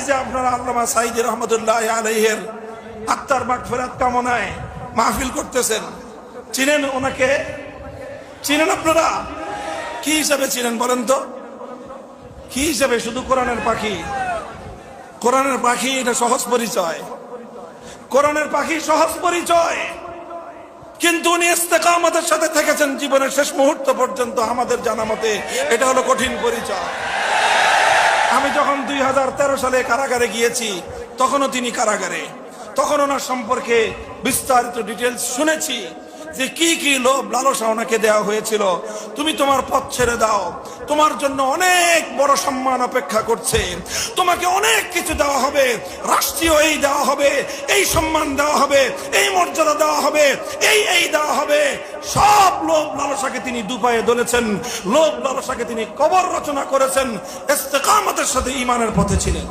যে আপনারা আল্লামা সাঈদী রহমতুল্লাহ আলাইহির আত্মার মাগফিরাত কামনায় মাহফিল করতেছেন, চিনেন ওনাকে? চিনেন আপনারা? কি হিসাবে চিনেন বলেন তো? কি হিসাবে? শুধু কোরআনের পাখি। কোরআনের পাখি এটা সহজ পরিচয়, কোরআনের পাখি সহজ পরিচয়। কিন্তু উনি ইস্তেকামতের সাথে থেকেছেন জীবনের শেষ মুহূর্ত পর্যন্ত। আমাদের জানা মতে এটা হলো কঠিন পরিচয়। আমি যখন 2013 সালে কারাগারে গিয়েছি, তখনও তিনি কারাগারে। তখন ওনার সম্পর্কে বিস্তারিত ডিটেলস শুনেছি যে কি কি লোভ লালসা ওনাকে দেওয়া হয়েছিল। তুমি তোমার পথ ছেড়ে দাও, তোমার জন্য অনেক বড় সম্মান অপেক্ষা করছে, তোমাকে অনেক কিছু দেওয়া হবে, রাষ্ট্রীয় এই দেওয়া হবে, এই সম্মান দেওয়া হবে, এই মর্যাদা দেওয়া হবে, এই দেওয়া হবে। সব লোভ লালসাকে তিনি দুপায়ে দলেছেন, লোভ লালসাকে তিনি কবর রচনা করেছেন, ইস্তেকামতের সাথে ঈমানের পথে ছিলেন।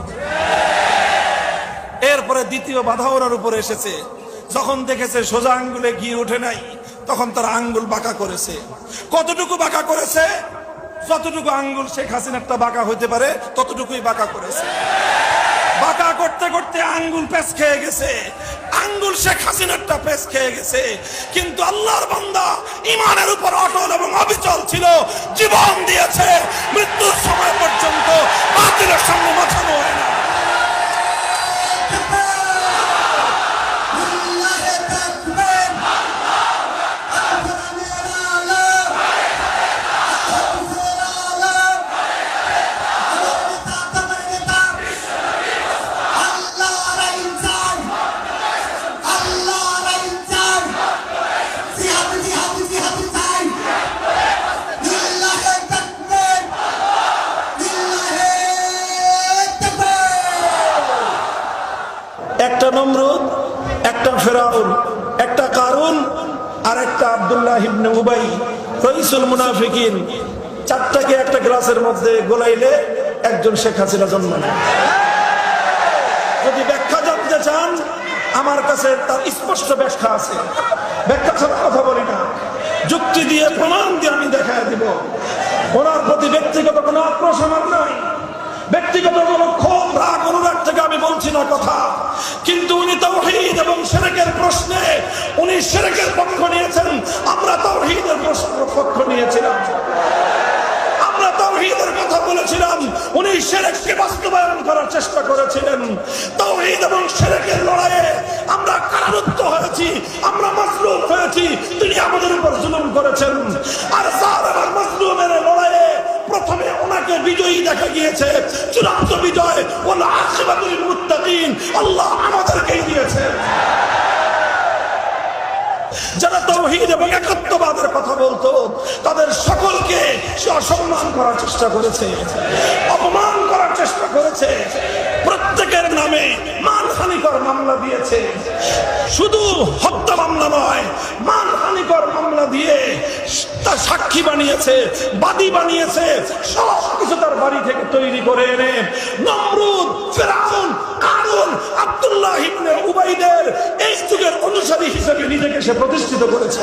এরপরে দ্বিতীয় বাধা ওনার উপরে এসেছে। যখন দেখেছে সোজা আঙ্গুলে ঘি ওঠে নাই, তখন তার আঙ্গুল বাঁকা করেছে। কতটুকু বাঁকা করেছে? যতটুকু আঙ্গুল শেখ হাসিনারটা বাঁকা হইতে পারে ততটুকুই বাঁকা করেছে। বাঁকা করতে করতে আঙ্গুল পেঁচ খেয়ে গেছে, আঙ্গুল শেখ হাসিনারটা পেঁচ খেয়ে গেছে। কিন্তু আল্লাহর বান্দা ঈমানের উপর অটল এবং অবিচল ছিল, জীবন দিয়েছে, মৃত্যুর সময় পর্যন্ত বাতিলের সামনে মাথা নোয় না। একটা নমরুদ, একটা ফেরাউন, একটা কারুন, আর একটা আব্দুল্লাহ ইবনে উবাই, রাইসুল মুনাফিকিন, চারটাকে একটা গ্লাসের মধ্যে গোলাইলে একজন শেখ হাসিনা জন্ম নেয়। যদি ব্যাখ্যা জানতে চান, আমার কাছে তার স্পষ্ট ব্যাখ্যা আছে। ব্যাখ্যা ছাড়া কথা বলি না, যুক্তি দিয়ে প্রমাণ দিয়ে আমি দেখায় দিব। ওনার প্রতি ব্যক্তিগত কোনো আক্রোশ আমার নাই, ব্যক্তিগত কোনো ক্ষোভ রাগ অনুরাগ থেকে আমি বলছি না কথা। কিন্তু উনি তাওহীদ এবং শিরকের প্রশ্নে উনি শিরকের পক্ষ নিয়েছেন, আমরা তাওহীদের পক্ষ নিয়েছিলাম। আমরা তাওহীদের কথা বলেছিলাম, উনি শিরককে বাস্তবায়ন করার চেষ্টা করেছিলেন। তাওহীদ এবং শিরকের লড়াইয়ে আমরা কারারুদ্ধ হয়েছি, আমরা মাজলুম হয়েছি, তিনি আমাদের উপর জুলুম করেছেন। আর জালেম আর মাজলুমের লড়াইয়ে প্রথমে ওনাকে বিজয়ী দেখা গিয়েছে, চূড়ান্ত বিজয় ওয়াল আখিরাতুল মুত্তাকিন আল্লাহ আমাদেরকেই দিয়েছেন। যারা তাওহীদ এবং একত্ববাদের কথা বলতো, তাদের সকলকে সে অসম্মান করার চেষ্টা করেছে, অপমান করার চেষ্টা করেছে, প্রত্যেকের নামে মানহানিকর মামলা দিয়েছে। শুধু হত্যা মামলা নয়, মানহানিকর মামলা দিয়ে তার সাক্ষী বানিয়েছে, বাদী বানিয়েছে, সব কিছু তার বাড়ি থেকে তৈরি করে এনে নমরুদ, ফেরাউন, কারুন, আব্দুল্লাহ ইবনে উবাইদের এই যুগের অনুসারী হিসেবে নিজেকে সে প্রতিষ্ঠিত করেছে।